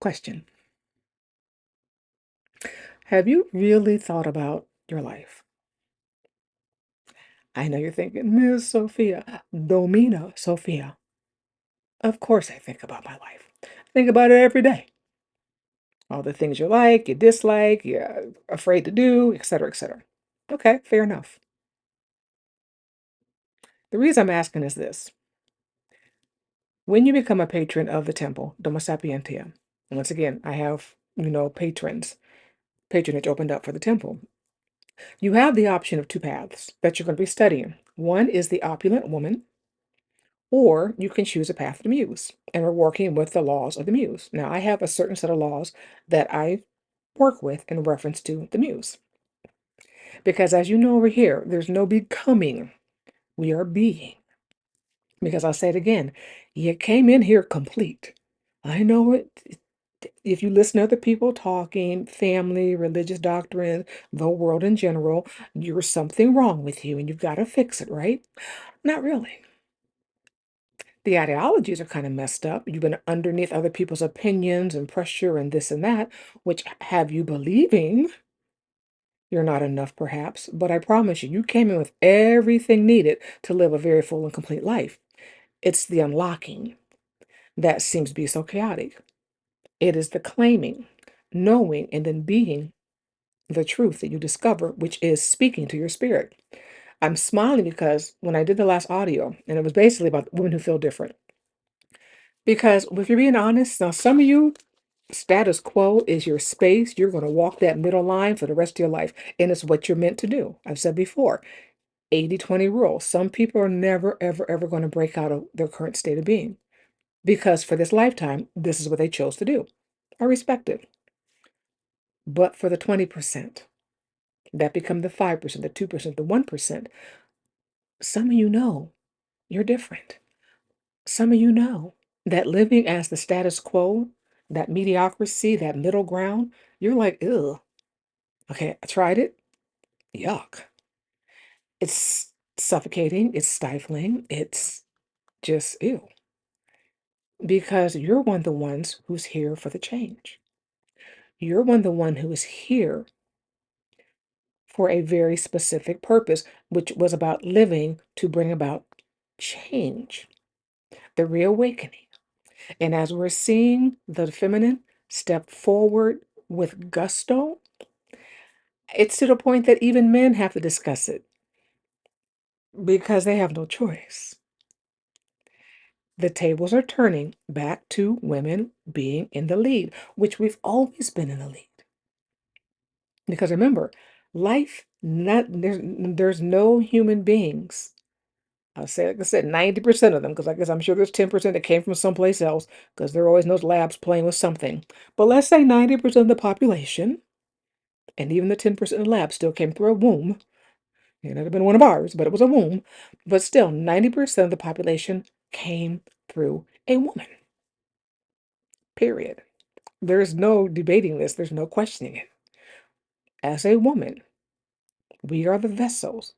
Question. Have you really thought about your life? I know you're thinking, Miss Sophia, Domina, Sophia. Of course I think about my life. I think about it every day. All the things you like, you dislike, you're afraid to do, etc., etc. Okay, fair enough. The reason I'm asking is this. When you become a patron of the temple, Doma Sapientiae, once again, I have, patronage opened up for the temple. You have the option of two paths that you're going to be studying. One is the opulent woman, or you can choose a path of the Muse, and we're working with the laws of the Muse. Now, I have a certain set of laws that I work with in reference to the Muse. Because as you know over here, there's no becoming. We are being. Because I'll say it again, you came in here complete. I know it. If you listen to other people talking, family, religious doctrine, the world in general, you're something wrong with you and you've got to fix it, right? Not really. The ideologies are kind of messed up. You've been underneath other people's opinions and pressure and this and that, which have you believing you're not enough, perhaps. But I promise you, you came in with everything needed to live a very full and complete life. It's the unlocking that seems to be so chaotic. It is the claiming, knowing, and then being the truth that you discover, which is speaking to your spirit. I'm smiling because when I did the last audio, and it was basically about women who feel different. Because if you're being honest, now some of you, status quo is your space. You're going to walk that middle line for the rest of your life. And it's what you're meant to do. I've said before, 80-20 rule. Some people are never, ever, ever going to break out of their current state of being. Because for this lifetime, this is what they chose to do. I respect it. But for the 20%, that become the 5%, the 2%, the 1%, some of you know you're different. Some of you know that living as the status quo, that mediocrity, that middle ground, you're like, ugh. Okay, I tried it. Yuck. It's suffocating. It's stifling. It's just ew. Because you're one of the ones who's here for the change. You're one of the one who is here for a very specific purpose, which was about living to bring about change, the reawakening. And as we're seeing the feminine step forward with gusto, it's to the point that even men have to discuss it because they have no choice. The tables are turning back to women being in the lead, which we've always been in the lead. Because remember, life, not there's no human beings. I'll say, like I said, 90% of them, because I guess I'm sure there's 10% that came from someplace else, because there are always in those labs playing with something. But let's say 90% of the population, and even the 10% of the lab still came through a womb. It would have been one of ours, but it was a womb. But still, 90% of the population came through a woman. Period. There's no debating this. There's no questioning it. As a woman, we are the vessels.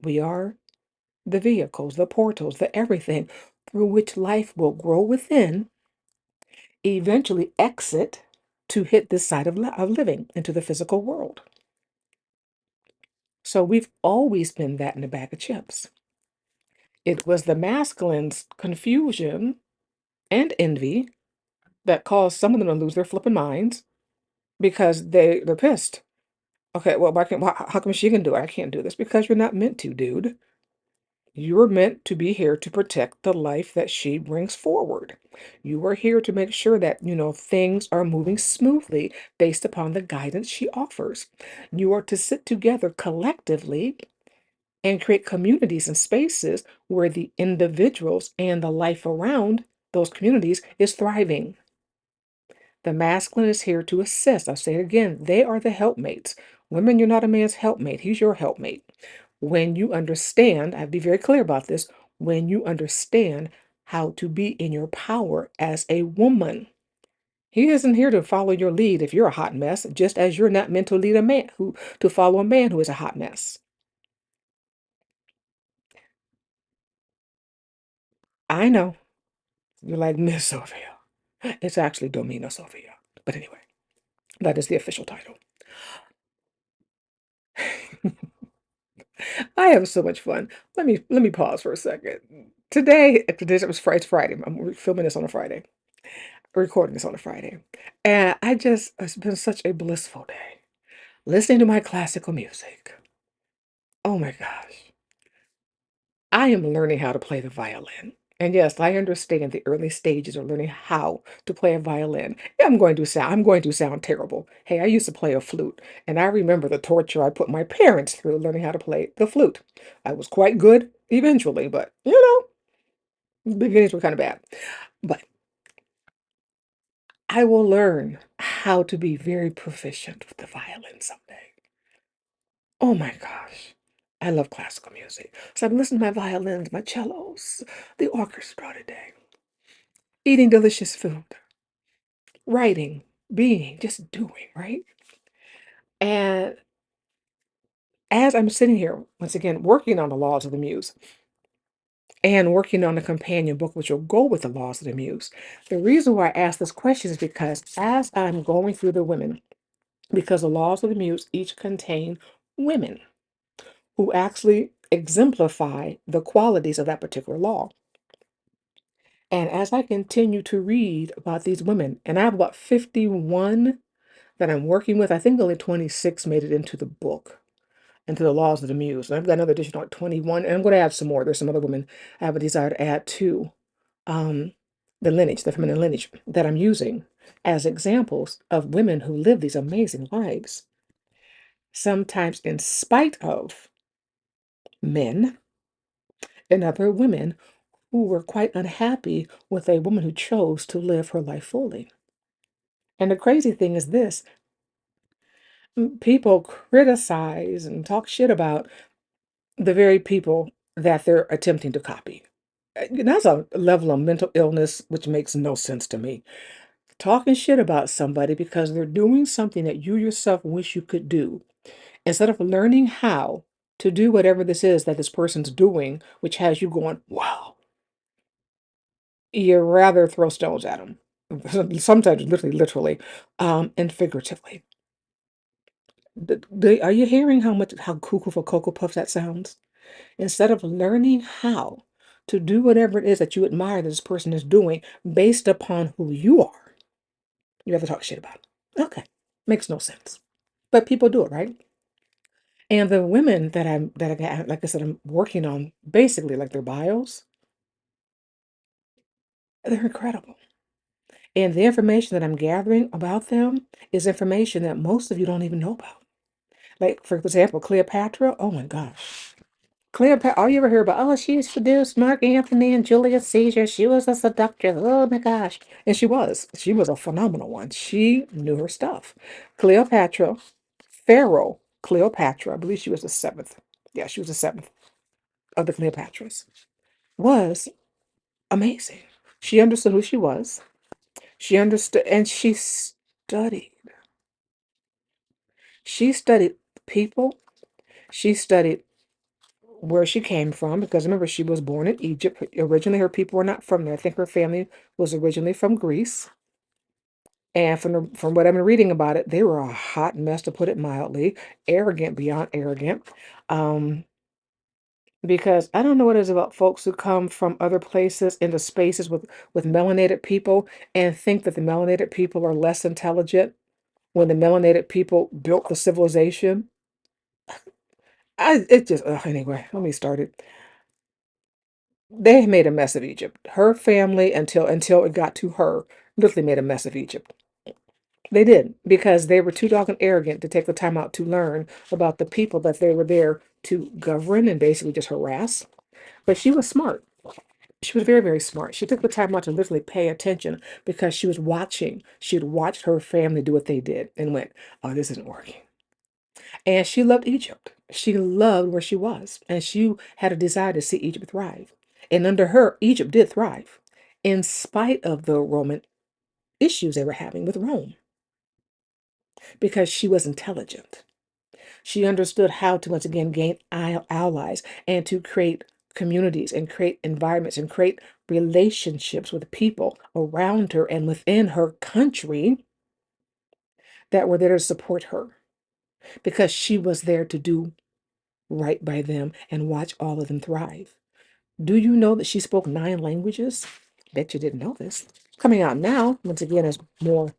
We are the vehicles, the portals, the everything through which life will grow within, eventually exit to hit this side of living into the physical world. So we've always been that in a bag of chips. It was the masculine's confusion and envy that caused some of them to lose their flipping minds because they're pissed. Okay, well, how come she can do it? I can't do this because you're not meant to, dude. You're meant to be here to protect the life that she brings forward. You are here to make sure that, things are moving smoothly based upon the guidance she offers. You are to sit together collectively and create communities and spaces where the individuals and the life around those communities is thriving. The masculine is here to assist. I'll say it again. They are the helpmates. Women, you're not a man's helpmate. He's your helpmate. When you understand, I have to be very clear about this, when you understand how to be in your power as a woman. He isn't here to follow your lead if you're a hot mess, just as you're not meant to lead a man to follow a man who is a hot mess. I know. You're like, Miss Sofia. It's actually Domina, Sofia. But anyway, that is the official title. I have so much fun. Let me pause for a second. Today it was Friday. It's Friday. I'm filming this on a Friday, recording this on a Friday, and it's been such a blissful day listening to my classical music. Oh my gosh. I am learning how to play the violin. And yes, I understand the early stages of learning how to play a violin. Yeah, I'm going to sound terrible. Hey, I used to play a flute, and I remember the torture I put my parents through learning how to play the flute. I was quite good eventually, but the beginnings were kind of bad. But I will learn how to be very proficient with the violin someday. Oh my gosh. I love classical music. So I'm listening to my violins, my cellos, the orchestra today, eating delicious food, writing, being, just doing, right? And as I'm sitting here, once again, working on the laws of the muse and working on a companion book which will go with the laws of the muse, the reason why I ask this question is because as I'm going through the women, because the laws of the muse each contain women who actually exemplify the qualities of that particular law. And as I continue to read about these women, and I have about 51 that I'm working with, I think only 26 made it into the book, into the laws of the muse. And I've got another additional like 21, and I'm going to add some more. There's some other women I have a desire to add to um, the lineage, the feminine lineage that I'm using as examples of women who live these amazing lives, sometimes in spite of men and other women who were quite unhappy with a woman who chose to live her life fully. And the crazy thing is this: people criticize and talk shit about the very people that they're attempting to copy. That's a level of mental illness which makes no sense to me. Talking shit about somebody because they're doing something that you yourself wish you could do, instead of learning how to do whatever this is that this person's doing, which has you going, wow, you rather throw stones at them. Sometimes literally, and figuratively. Are you hearing how cuckoo for Cocoa Puffs that sounds? Instead of learning how to do whatever it is that you admire that this person is doing based upon who you are, you have to talk shit about it. Okay, makes no sense. But people do it, right? And the women that I got, like I said, I'm working on basically like their bios, they're incredible. And the information that I'm gathering about them is information that most of you don't even know about. Like, for example, Cleopatra. Oh my gosh. Cleopatra, all you ever hear about, oh, she seduced Mark Antony and Julius Caesar. She was a seductress. Oh my gosh. And she was. She was a phenomenal one. She knew her stuff. Cleopatra, Pharaoh Cleopatra, I believe she was the seventh. Yeah, she was the seventh of the Cleopatras. Was amazing. She understood who she was. She understood, and she studied. She studied people. She studied where she came from, because remember, she was born in Egypt. Originally, her people were not from there. I think her family was originally from Greece. And from what I've been reading about it, they were a hot mess, to put it mildly, arrogant beyond arrogant. Um, because I don't know what it is about folks who come from other places into spaces with melanated people and think that the melanated people are less intelligent when the melanated people built the civilization. Anyway, let me start it. They made a mess of Egypt. Her family, until it got to her, literally made a mess of Egypt. They did, because they were too doggone arrogant to take the time out to learn about the people that they were there to govern and basically just harass. But she was smart. She was very, very smart. She took the time out to literally pay attention because she was watching. She had watched her family do what they did and went, oh, this isn't working. And she loved Egypt. She loved where she was. And she had a desire to see Egypt thrive. And under her, Egypt did thrive, in spite of the Roman issues they were having with Rome, because she was intelligent. She understood how to once again gain allies and to create communities and create environments and create relationships with people around her and within her country that were there to support her because she was there to do right by them and watch all of them thrive. Do you know that she spoke 9 languages? Bet you didn't know this. Coming out now, once again, as more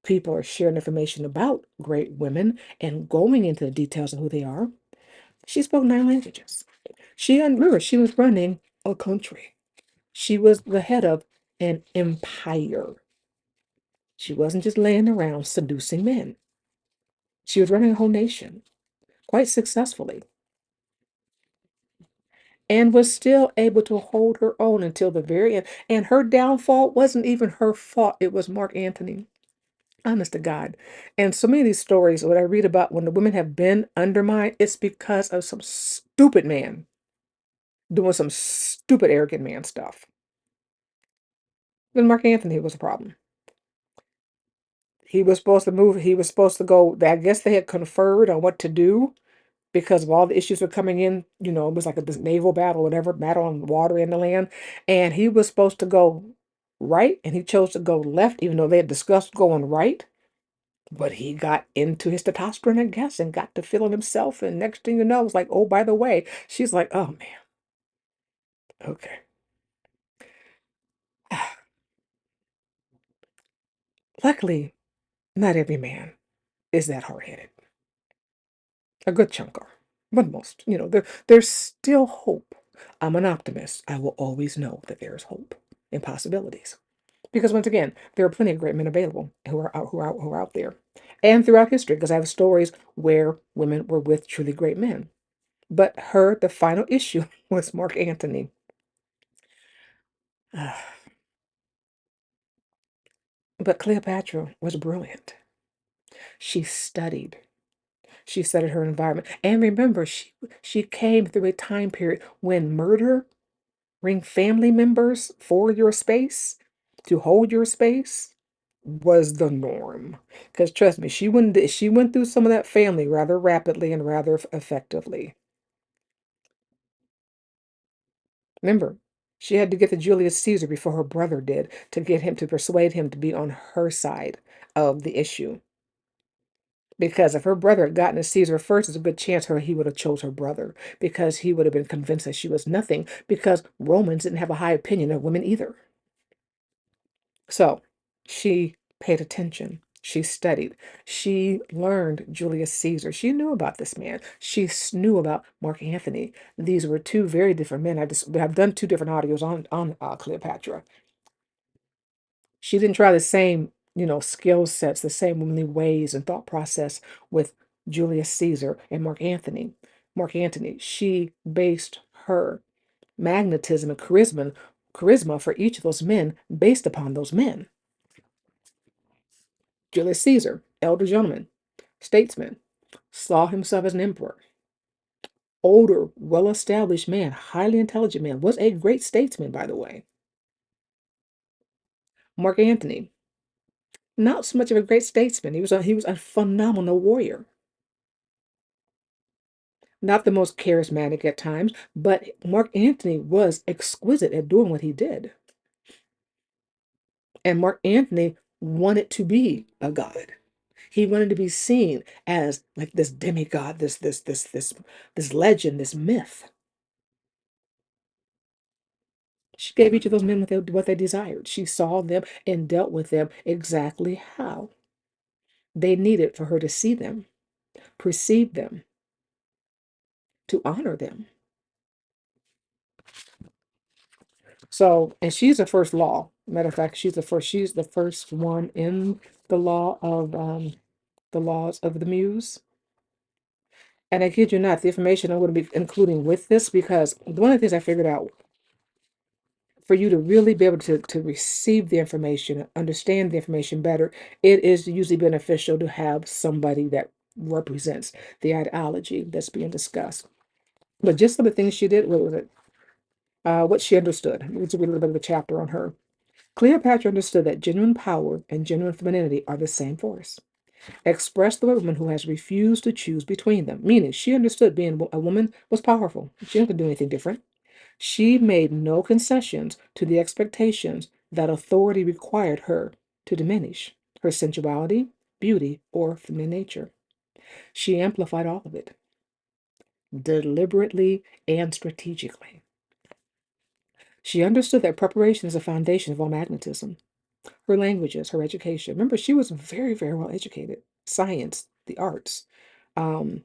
people are sharing information about great women and going into the details of who they are. She spoke 9 languages. Remember, she was running a country. She was the head of an empire. She wasn't just laying around seducing men. She was running a whole nation quite successfully and was still able to hold her own until the very end. And her downfall wasn't even her fault. It was Mark Antony. Honest to God. And so many of these stories, what I read about when the women have been undermined, it's because of some stupid man doing some stupid, arrogant man stuff. Then Mark Antony was a problem. He was supposed to move, he was supposed to go, I guess they had conferred on what to do because of all the issues were coming in. It was like this naval battle, whatever, battle on the water and the land. And he was supposed to go right, and he chose to go left, even though they had discussed going right. But he got into his testosterone, I guess, and got to feeling himself. And next thing you know, it was like, oh, by the way, she's like, oh man, okay. Luckily, not every man is that hard-headed. A good chunk are, but most, there's still hope. I'm an optimist. I will always know that there is hope and possibilities. Because once again, there are plenty of great men available who are out there. And throughout history, because I have stories where women were with truly great men. But the final issue was Mark Antony. But Cleopatra was brilliant. She studied. She studied her environment. And remember, she came through a time period when murdering family members for your space, to hold your space, was the norm. Because trust me, she went through some of that family rather rapidly and rather effectively. Remember, she had to get to Julius Caesar before her brother did to get him to persuade him to be on her side of the issue. Because if her brother had gotten to Caesar first, there's a good chance he would have chose her brother because he would have been convinced that she was nothing because Romans didn't have a high opinion of women either. So she paid attention. She studied. She learned Julius Caesar. She knew about this man. She knew about Mark Antony. These were 2 very different men. I've done 2 different audios on Cleopatra. She didn't try the same, skill sets, the same womanly ways and thought process with Julius Caesar and Mark Antony. Mark Antony, she based her magnetism and charisma for each of those men based upon those men. Julius Caesar, elder gentleman, statesman, saw himself as an emperor. Older, well-established man, highly intelligent man, was a great statesman, by the way. Mark Antony, not so much of a great statesman. He was a phenomenal warrior. Not the most charismatic at times, but Mark Antony was exquisite at doing what he did. And Mark Antony wanted to be a god. He wanted to be seen as like this demigod, this legend, this myth. She gave each of those men what they desired. She saw them and dealt with them exactly how they needed for her to see them, perceive them, to honor them. So, and she's the first law. Matter of fact, she's the first one in the the laws of the Muse. And I kid you not, the information I'm going to be including with this, because one of the things I figured out for you to really be able to receive the information, understand the information better, it is usually beneficial to have somebody that represents the ideology that's being discussed. But just some of the things she did, what was it? What she understood. Let's read a little bit of the chapter on her. Cleopatra understood that genuine power and genuine femininity are the same force, expressed through a woman who has refused to choose between them. Meaning, she understood being a woman was powerful. She didn't have to do anything different. She made no concessions to the expectations that authority required her to diminish her sensuality, beauty, or feminine nature. She amplified all of it, deliberately and strategically. She understood that preparation is the foundation of all magnetism. Her languages, her education. Remember, she was very, very well educated. Science, the arts, um,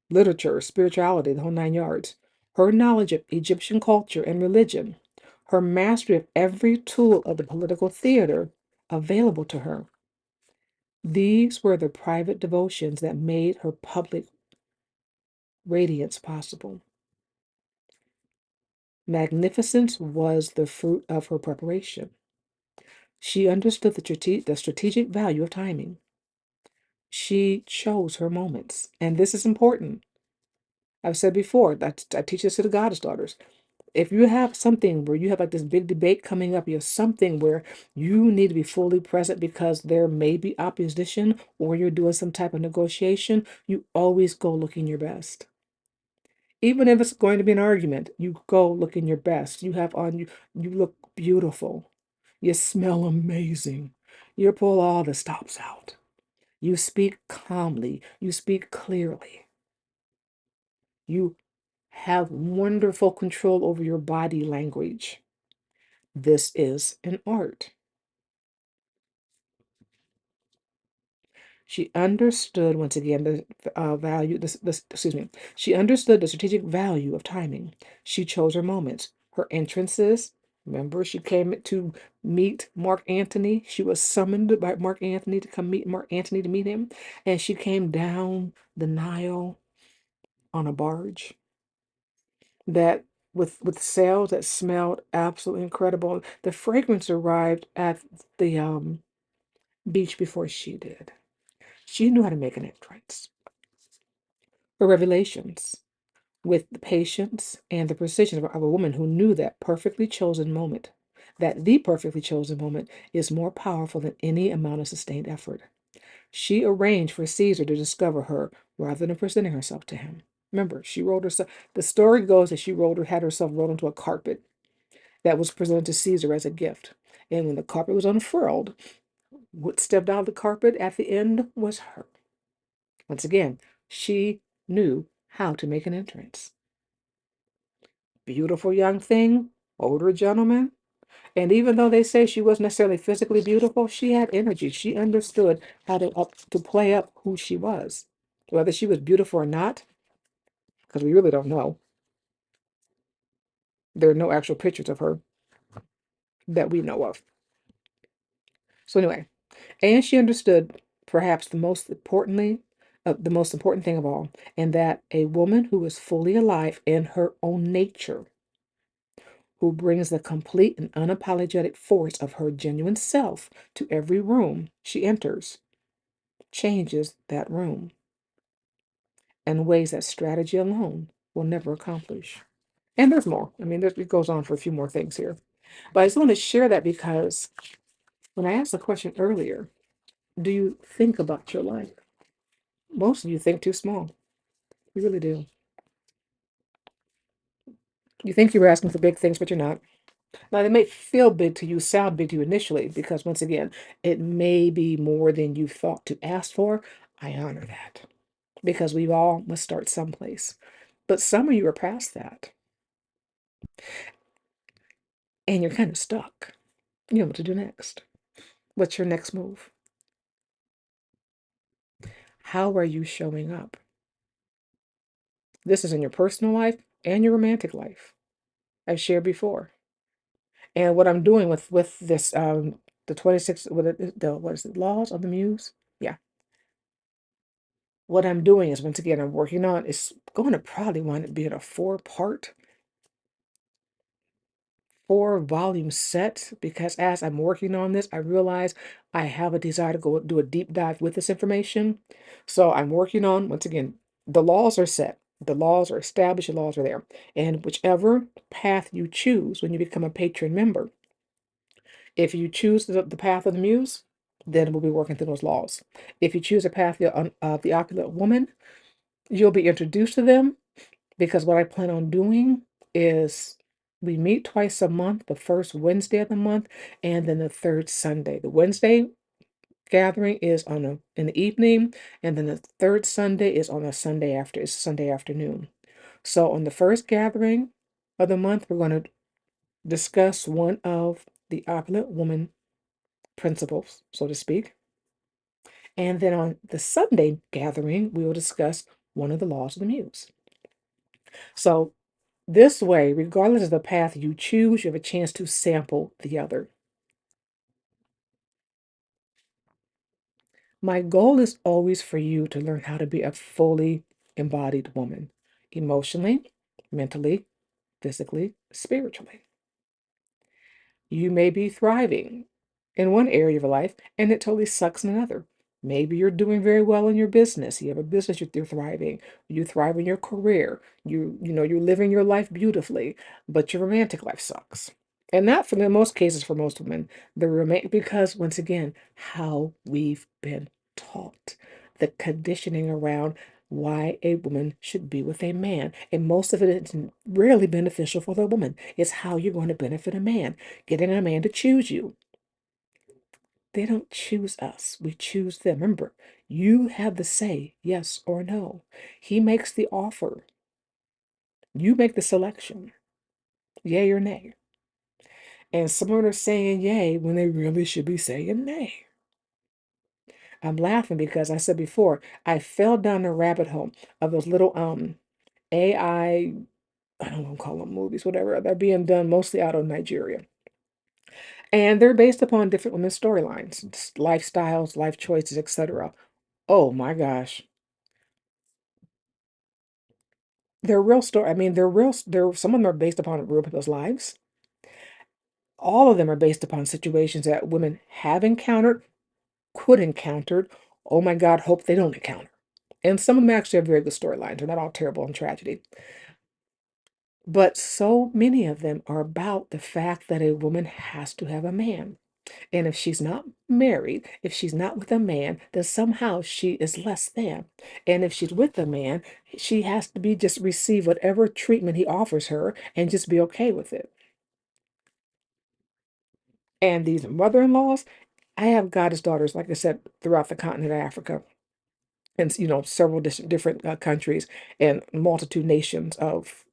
literature, spirituality, the whole nine yards. Her knowledge of Egyptian culture and religion, her mastery of every tool of the political theater available to her. These were the private devotions that made her public radiance possible. Magnificence was the fruit of her preparation. She understood the strategic value of timing. She chose her moments. And this is important. I've said before that I teach this to the goddess daughters. If you have something where you have like this big debate coming up, you have something where you need to be fully present because there may be opposition or you're doing some type of negotiation, you always go looking your best. Even if it's going to be an argument, you go looking your best. You have on you look beautiful. You smell amazing. You pull all the stops out. You speak calmly. You speak clearly. You have wonderful control over your body language. This is an art. She understood, once again, the value, excuse me, she understood the strategic value of timing. She chose her moments. Her entrances, remember, she came to meet Mark Antony. She was summoned by Mark Antony to come meet Mark Antony to meet him. And she came down the Nile on a barge that with sails that smelled absolutely incredible. The fragrance arrived at the beach before she did. She knew how to make an entrance. Her revelations, with the patience and the precision of a woman who knew that the perfectly chosen moment is more powerful than any amount of sustained effort. She arranged for Caesar to discover her rather than presenting herself to him. Remember, she rolled herself. The story goes that had herself rolled onto a carpet that was presented to Caesar as a gift. And when the carpet was unfurled, what stepped out of the carpet at the end was her. Once again, she knew how to make an entrance. Beautiful young thing, older gentleman. And even though they say she wasn't necessarily physically beautiful, she had energy. She understood how to play up who she was. Whether she was beautiful or not, because we really don't know. There are no actual pictures of her that we know of. So anyway, and she understood perhaps the most important thing of all, and that a woman who is fully alive in her own nature, who brings the complete and unapologetic force of her genuine self to every room she enters, changes that room in ways that strategy alone will never accomplish. And there's more. I mean, it goes on for a few more things here. But I just want to share that because when I asked the question earlier, do you think about your life? Most of you think too small. You really do. You think you were asking for big things, but you're not. Now, they may feel big to you, sound big to you initially, because once again, it may be more than you thought to ask for. I honor that because we all must start someplace. But some of you are past that and you're kind of stuck. You know what to do next. What's your next move? How are you showing up? This is in your personal life and your romantic life. I've shared before. And what I'm doing with this the 26 with the what is it, laws of the muse? Yeah. What I'm doing is once again I'm working on is going to probably wind up being a four volume set because as I'm working on this, I realize I have a desire to go do a deep dive with this information. So I'm working on, once again, the laws are set. The laws are established, the laws are there. And whichever path you choose when you become a patron member, if you choose the path of the muse, then we'll be working through those laws. If you choose a path of the opulent woman, you'll be introduced to them because what I plan on doing is We meet twice a month, the first Wednesday of the month, and then the third Sunday. The Wednesday gathering is on in the evening, and then the third Sunday is on a Sunday after, it's Sunday afternoon. So on the first gathering of the month, we're going to discuss one of the opulent woman principles, so to speak. And then on the Sunday gathering, we will discuss one of the laws of the Muse. So this way, regardless of the path you choose, you have a chance to sample the other. My goal is always for you to learn how to be a fully embodied woman, emotionally, mentally, physically, spiritually. You may be thriving in one area of your life and it totally sucks in another. Maybe you're doing very well in your business. You have a business, you're thriving. You thrive in your career. You're living your life beautifully, but your romantic life sucks. And that, for the most cases, for most women, because once again, how we've been taught, the conditioning around why a woman should be with a man. And most of it is rarely beneficial for the woman. It's how you're going to benefit a man, getting a man to choose you. They don't choose us. We choose them. Remember, you have the say, yes or no. He makes the offer. You make the selection, yay or nay. And some of them are saying yay when they really should be saying nay. I'm laughing because I said before, I fell down the rabbit hole of those little I don't want to call them movies, whatever. They're being done mostly out of Nigeria. And they're based upon different women's storylines, lifestyles, life choices, etc. Oh my gosh. They're real story. I mean, they're some of them are based upon real people's lives. All of them are based upon situations that women have encountered, could encounter. Oh my God, hope they don't encounter. And some of them actually have very good storylines. They're not all terrible and tragedy. But so many of them are about the fact that a woman has to have a man. And if she's not married, if she's not with a man, then somehow she is less than. And if she's with a man, she has to be just receive whatever treatment he offers her and just be okay with it. And these mother-in-laws, I have goddess daughters, like I said, throughout the continent of Africa, and several different countries and multitude nations of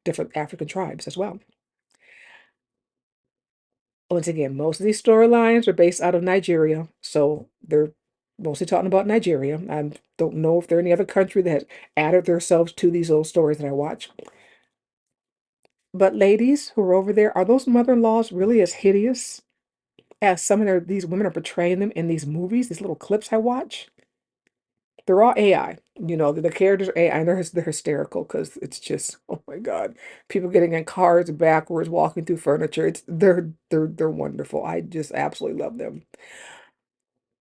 different African tribes as well. Once again, most of these storylines are based out of Nigeria, so they're mostly talking about Nigeria. I don't know if there are any other country that has added themselves to these old stories that I watch. But ladies who are over there, are those mother-in-laws really as hideous as some of these women are portraying them in these movies, these little clips I watch? They're all AI. The characters are AI, and they're hysterical because it's just, oh my God, people getting in cars backwards, walking through furniture. They're wonderful. I just absolutely love them.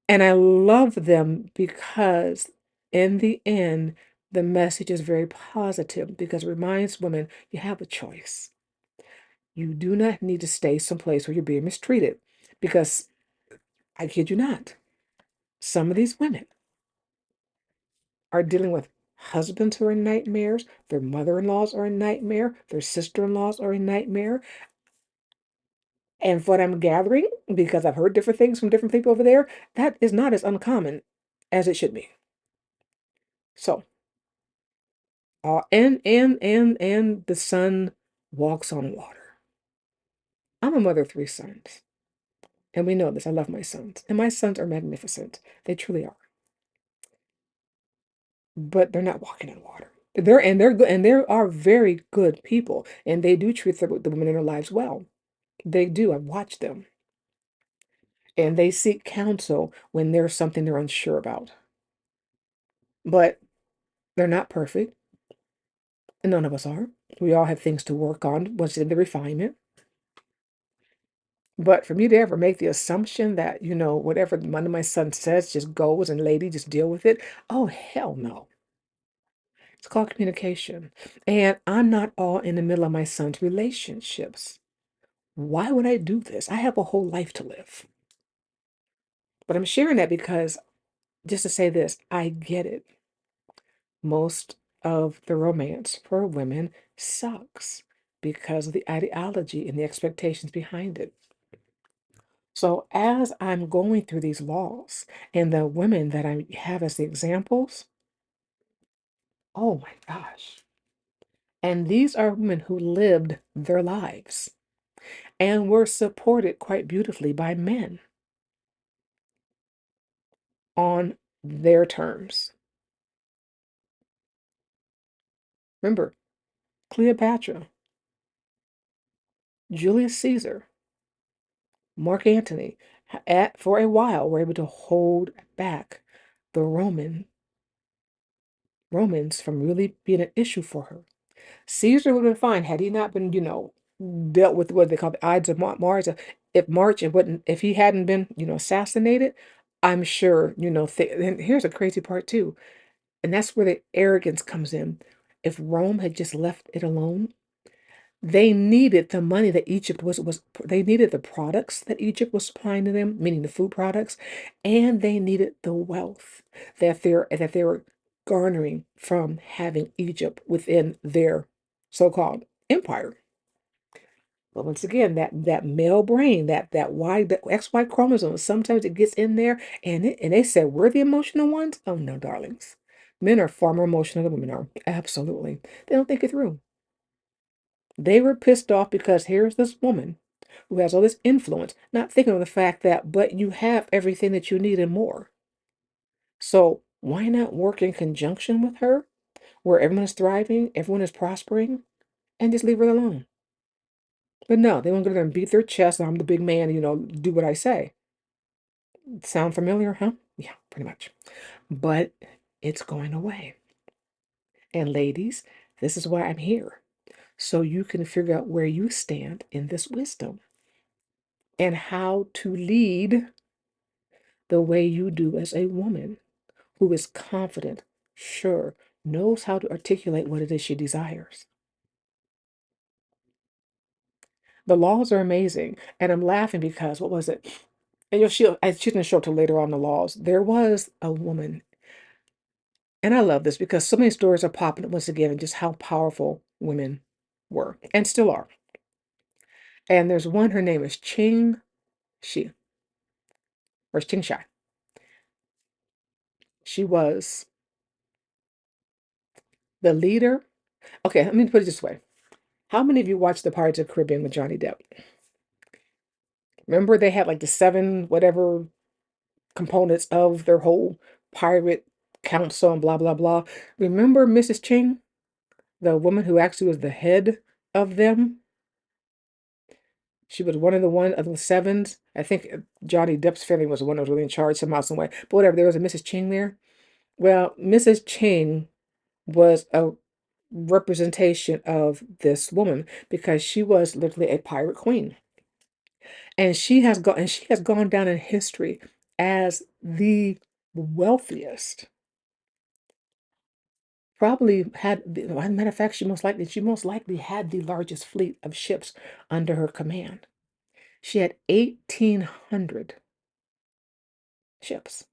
And I love them because in the end, the message is very positive because it reminds women you have a choice. You do not need to stay someplace where you're being mistreated because I kid you not, some of these women are dealing with husbands who are nightmares, their mother-in-laws are a nightmare, their sister-in-laws are a nightmare. And what I'm gathering, because I've heard different things from different people over there, that is not as uncommon as it should be. So, and the son walks on water. I'm a mother of three sons, and we know this. I love my sons, and my sons are magnificent. They truly are. But they're not walking on water. They're good, and they are very good people, and they do treat the women in their lives well. They do. I've watched them, and they seek counsel when there's something they're unsure about. But they're not perfect, and none of us are. We all have things to work on once in the refinement. But for me to ever make the assumption that, whatever one of my son says just goes and lady, just deal with it. Oh, hell no. It's called communication. And I'm not all in the middle of my son's relationships. Why would I do this? I have a whole life to live. But I'm sharing that because just to say this, I get it. Most of the romance for women sucks. because of the ideology and the expectations behind it. So as I'm going through these laws and the women that I have as the examples, oh my gosh. And these are women who lived their lives and were supported quite beautifully by men on their terms. Remember, Cleopatra, Julius Caesar, Mark Antony, for a while were able to hold back the Romans from really being an issue for her. Caesar would have been fine had he not been, dealt with what they call the Ides of March. If he hadn't been, assassinated, I'm sure, and here's a crazy part too, and that's where the arrogance comes in. If Rome had just left it alone, they needed the money that Egypt was they needed the products that Egypt was supplying to them, meaning the food products, and they needed the wealth that they were garnering from having Egypt within their so-called empire. But once again, that male brain, that XY chromosome, sometimes it gets in there and they said we're the emotional ones. Oh no, darlings. Men are far more emotional than women are. Absolutely. They don't think it through. They were pissed off because here's this woman who has all this influence, not thinking of the fact that, but you have everything that you need and more. So why not work in conjunction with her where everyone is thriving, everyone is prospering, and just leave her alone? But no, they want to go there and beat their chest. I'm the big man, do what I say. Sound familiar, huh? Yeah, pretty much. But it's going away. And ladies, this is why I'm here. So you can figure out where you stand in this wisdom and how to lead the way you do as a woman who is confident, sure, knows how to articulate what it is she desires. The laws are amazing. And I'm laughing because, what was it? And she didn't show up till later on the laws. There was a woman, and I love this because so many stories are popping up once again and just how powerful women were and still are. And there's one, her name is Ching Shi, or Ching Shai. She was the leader. Okay, let me put it this way. How many of you watched the Pirates of the Caribbean with Johnny Depp? Remember they had like the seven whatever components of their whole pirate council and blah blah blah. Remember Mrs. Ching, the woman who actually was the head of them? She was one of the sevens. I think Johnny Depp's family was the one that was really in charge somehow, some way. But whatever, there was a Mrs. Ching there. Well, Mrs. Ching was a representation of this woman because she was literally a pirate queen. And she has gone down in history as the wealthiest. Probably as a matter of fact, she most likely had the largest fleet of ships under her command. She had 1,800 ships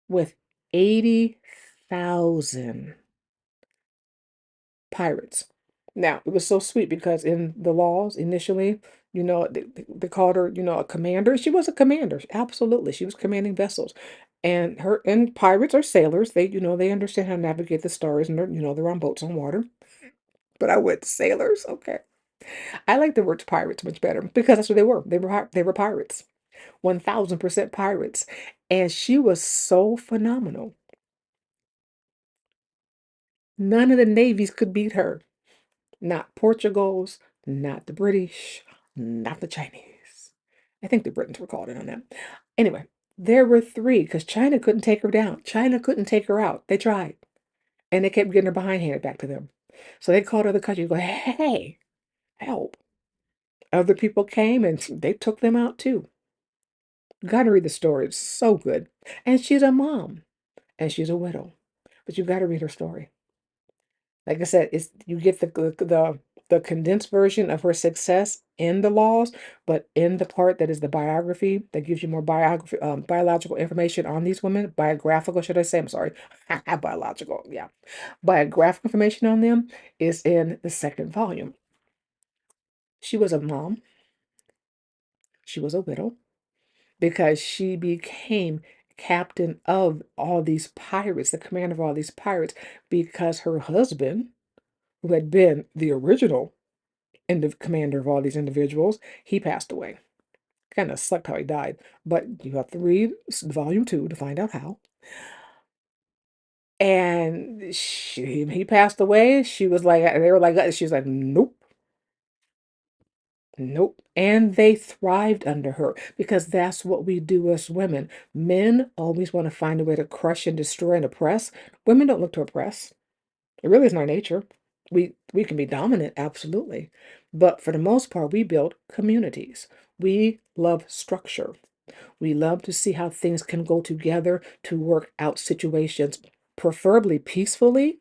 with 80,000 pirates. Now, it was so sweet because in the laws initially, they called her, a commander. She was a commander. Absolutely. She was commanding vessels. And pirates are sailors. They understand how to navigate the stars and they're on boats on water. But I went sailors. Okay. I like the word pirates much better because that's what they were. They were pirates. 1,000% pirates. And she was so phenomenal. None of the navies could beat her. Not Portugal's, not the British, not the Chinese. I think the Britons were called in on that. Anyway, there were three because China couldn't take her down. China couldn't take her out. They tried. And they kept getting her behind handed back to them. So they called other countries, go, hey, help. Other people came and they took them out too. You gotta read the story. It's so good. And she's a mom and she's a widow. But you gotta read her story. Like I said, it's you get the the condensed version of her success in the laws, but in the part that is the biography that gives you more biography, biological information on these women, biographical, should I say? I'm sorry, biological, yeah. Biographical information on them is in the second volume. She was a mom, she was a widow, because she became captain of all these pirates, the commander of all these pirates, because her husband, who had been the original commander of all these individuals, he passed away. Kind of sucked how he died, but you have to read volume 2 to find out how. And he passed away. She was like, they were like, she was like, nope, nope. And they thrived under her because that's what we do as women. Men always want to find a way to crush and destroy and oppress. Women don't look to oppress. It really isn't our nature. We can be dominant, absolutely. But for the most part, we build communities. We love structure. We love to see how things can go together to work out situations, preferably peacefully.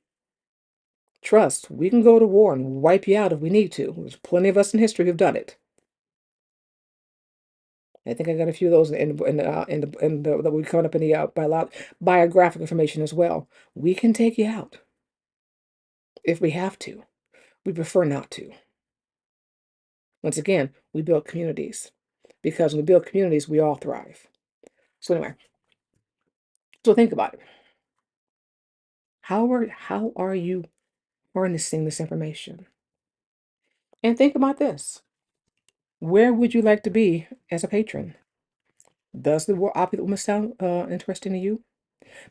Trust, we can go to war and wipe you out if we need to. There's plenty of us in history who've done it. I think I got a few of those in the that we coming up in the biographic information as well. We can take you out if we have to. We prefer not to. Once again, we build communities because when we build communities, we all thrive. So anyway, so think about it. How are you harnessing this information? And think about this. Where would you like to be as a patron? Does the opulent woman sound interesting to you?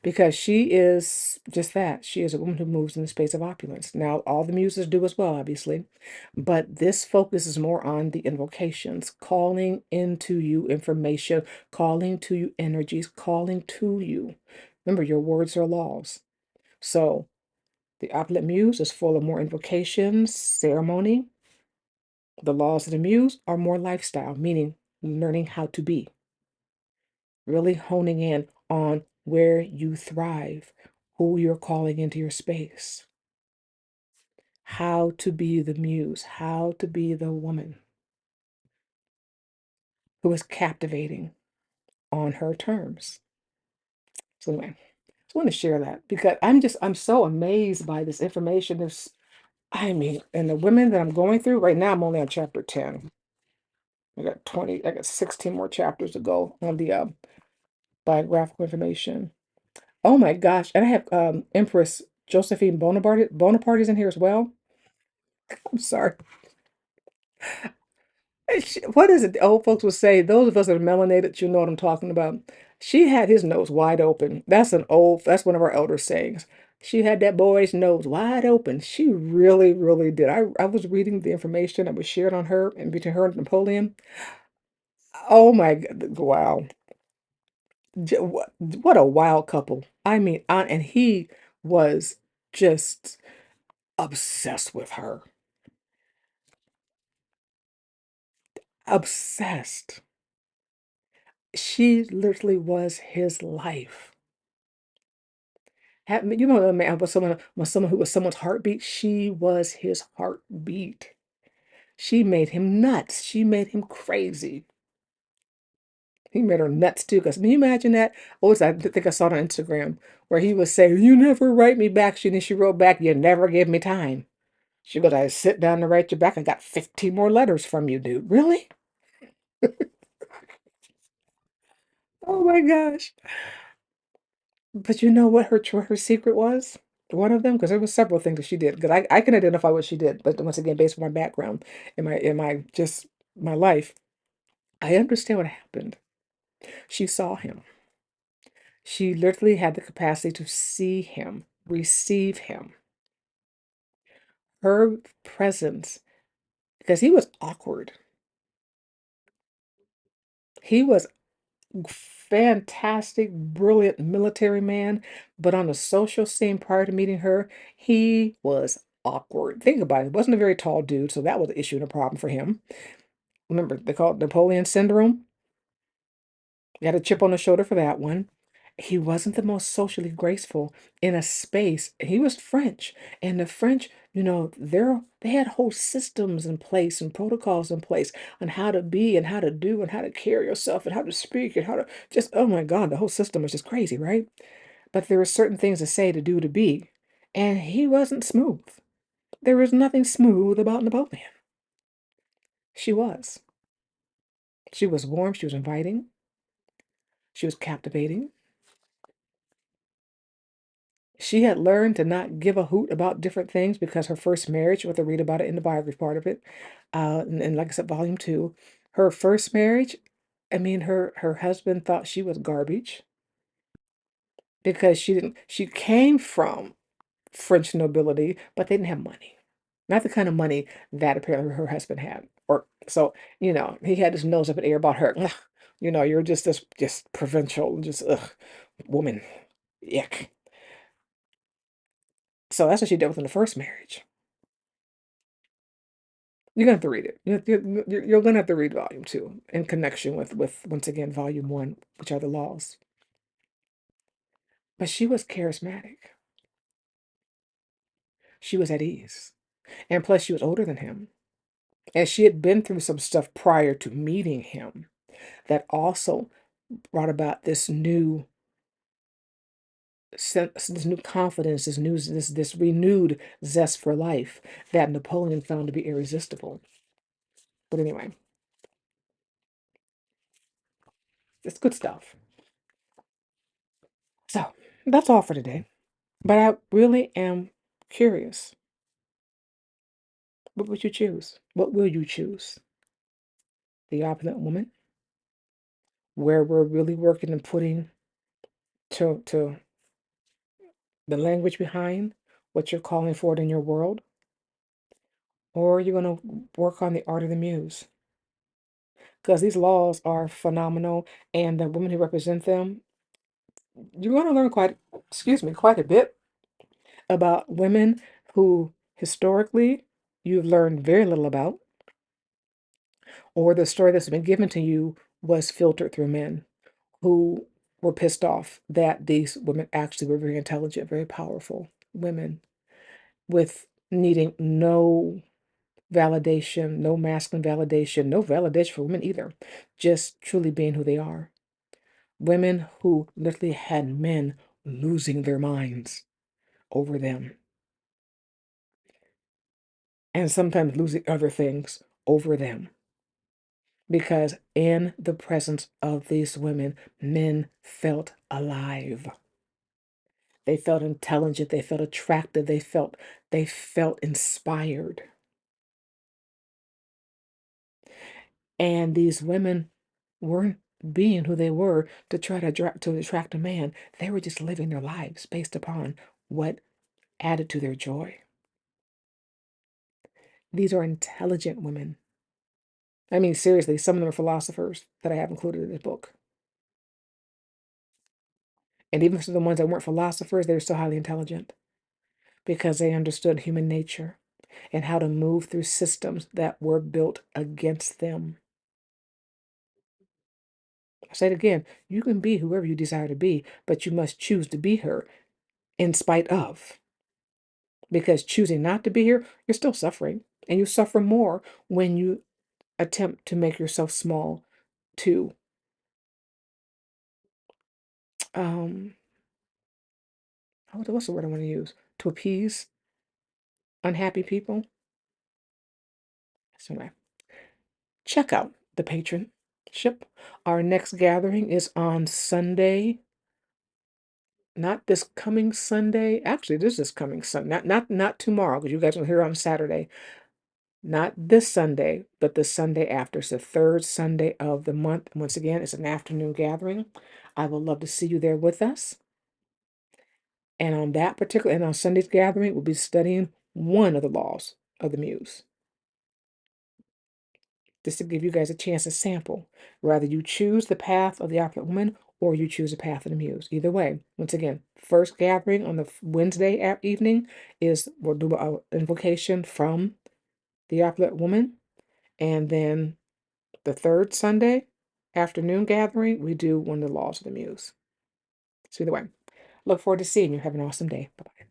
Because she is just that. She is a woman who moves in the space of opulence. Now, all the muses do as well, obviously, but this focuses more on the invocations, calling into you information, calling to you energies, calling to you. Remember, your words are laws. So the opulent muse is full of more invocations, ceremony. The laws of the muse are more lifestyle, meaning learning how to be, really honing in on where you thrive, who you're calling into your space, how to be the muse, how to be the woman who is captivating on her terms. So anyway, I just want to share that because I'm so amazed by this information. And the women that I'm going through right now, I'm only on chapter 10. I got 16 more chapters to go on the biographical information. Oh my gosh. And I have Empress Josephine Bonaparte is in here as well. I'm sorry. What is it? The old folks would say, those of us that are melanated, you know what I'm talking about. She had his nose wide open. That's one of our elder sayings. She had that boy's nose wide open. She really, really did. I was reading the information that was shared on her and between her and Napoleon. Oh my God. Wow. What a wild couple. I mean, and he was just obsessed with her. Obsessed. She literally was his life. You know, a man was someone who was someone's heartbeat. She was his heartbeat. She made him nuts. She made him crazy. He made her nuts too. Because can you imagine that? I think I saw it on Instagram where he was saying, "You never write me back." She wrote back, "You never give me time." She goes, "I sit down to write you back. I got 15 more letters from you, dude." Really? Oh my gosh. But you know what her secret was? One of them, because there was several things that she did. Because I can identify what she did, but once again, based on my background in my just my life, I understand what happened. She saw him. She literally had the capacity to see him, receive him. Her presence, because he was awkward. He was fantastic, brilliant military man, but on the social scene prior to meeting her, he was awkward. Think about it. He wasn't a very tall dude, so that was an issue and a problem for him. Remember, they call it Napoleon syndrome. He had a chip on the shoulder for that one. He wasn't the most socially graceful in a space. He was French, and the French, they had whole systems in place and protocols in place on how to be and how to do and how to carry yourself and how to speak and how to just, oh my God, the whole system was just crazy, right? But there were certain things to say, to do, to be, and he wasn't smooth. There was nothing smooth about Napoleon. She was. She was warm. She was inviting. She was captivating. She had learned to not give a hoot about different things because her first marriage, you have to read about it in the biography part of it, and like I said, volume two, her first marriage, I mean, her husband thought she was garbage because she came from French nobility, but they didn't have money. Not the kind of money that apparently her husband had. Or so, he had his nose up in the air about her. "Ugh, you're just this just provincial, just woman. Yuck." So that's what she did within the first marriage. You're gonna have to read it. You're gonna have to read volume two in connection with once again volume one, which are the laws. But she was charismatic. She was at ease. And plus she was older than him. And she had been through some stuff prior to meeting him that also brought about this new sense, this new confidence, this renewed zest for life that Napoleon found to be irresistible. But anyway, it's good stuff. So that's all for today. But I really am curious. What would you choose? What will you choose? The opulent woman, where we're really working and putting to the language behind what you're calling for in your world, or you're going to work on the art of the muse, because these laws are phenomenal, and the women who represent them, you're going to learn quite a bit about women who historically you've learned very little about, or the story that's been given to you was filtered through men who were pissed off that these women actually were very intelligent, very powerful women with needing no validation, no masculine validation, no validation for women either, just truly being who they are. Women who literally had men losing their minds over them and sometimes losing other things over them. Because in the presence of these women, men felt alive. They felt intelligent, they felt attractive, they felt inspired. And these women weren't being who they were to try to attract a man. They were just living their lives based upon what added to their joy. These are intelligent women. I mean, seriously, some of them are philosophers that I have included in this book. And even for the ones that weren't philosophers, they were still highly intelligent because they understood human nature and how to move through systems that were built against them. I say it again, you can be whoever you desire to be, but you must choose to be her in spite of. Because choosing not to be here, you're still suffering. And you suffer more when you attempt to make yourself small to um what's the word I want to use? To appease unhappy people. So anyway, check out the patronship. Our next gathering is on Sunday. Not this coming Sunday. Actually, this is coming Sunday. Not tomorrow, because you guys will hear on Saturday. Not this Sunday, but the Sunday after. It's the third Sunday of the month. Once again, it's an afternoon gathering. I would love to see you there with us. And on Sunday's gathering, we'll be studying one of the laws of the Muse. Just to give you guys a chance to sample. Whether you choose the path of the opulent woman or you choose the path of the Muse. Either way, once again, first gathering on the Wednesday evening we'll do an invocation from the opulent woman. And then the third Sunday afternoon gathering, we do one of the laws of the Muse. So either way, look forward to seeing you. Have an awesome day. Bye bye.